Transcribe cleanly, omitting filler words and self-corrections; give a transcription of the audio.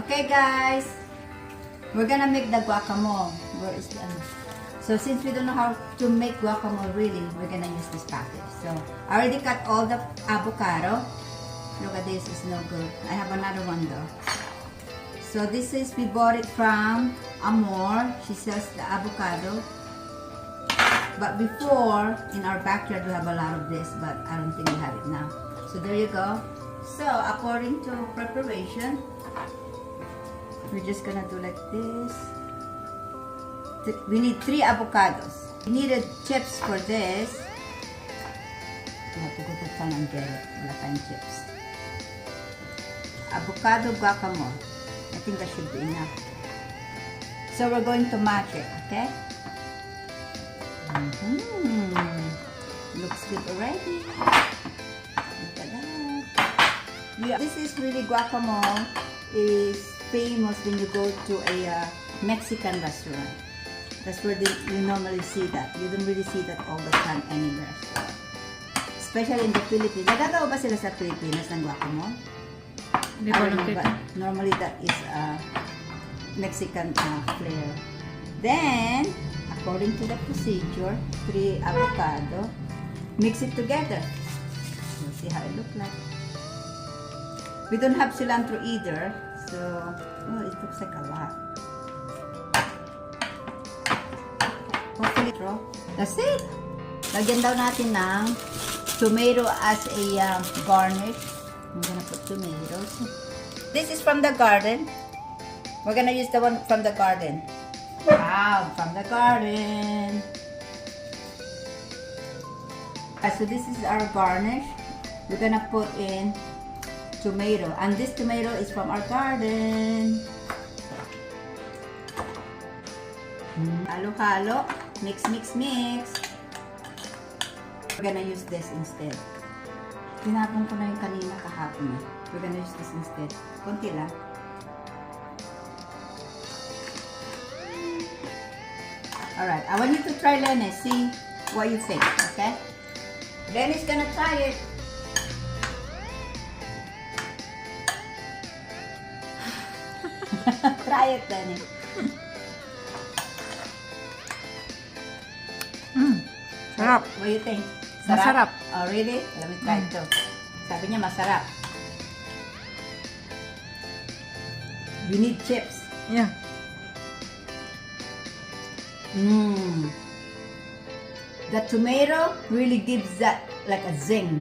Okay guys, we're gonna make the guacamole. Where is the So since we don't know how to make guacamole really, we're gonna use this package. So I already cut all the avocado. Look at this, it's no good. I have another one though. So this is, we bought it from Amor. She sells the avocado. But before, in our backyard, we have a lot of this, but I don't think we have it now. So there you go. So according to preparation, we're just gonna do like this. We need 3 avocados. We needed chips for this. We have to go to town and get it. Wala tayong chips. Avocado guacamole. I think that should be enough. So we're going to mash it, okay? Looks good already. Look at that. Yeah, this is really guacamole. Is famous when you go to a Mexican restaurant. That's where you normally see that. You don't really see that all the time anywhere. So, especially in the Philippines. Nagagawa ba sila sa Pilipinas ng guacamole? Hindi ko alam dito. Normally that is Mexican flair. Then, according to the procedure, 3 avocado. Mix it together. You'll see how it looks like. We don't have cilantro either. So, oh, it looks like a lot. Hopefully, that's it. Lagyan daw natin ng tomato as a garnish. I'm gonna put tomatoes. This is from the garden. We're gonna use the one from the garden. Wow, from the garden. So this is our garnish. We're gonna put in tomato, and this tomato is from our garden. Halo-halo, mix, mix, mix. We're gonna use this instead. Tinapon ko na yung kanina kahapon. We're gonna use this instead. Konti lang. Alright, I want you to try Lenny. See what you think, okay? Lenny's gonna try it. Try it, Lenny. Sarap. What do you think? Masarap. Oh, really? Let me try it too. Sabi niya masarap. You need chips. Yeah. The tomato really gives that like a zing.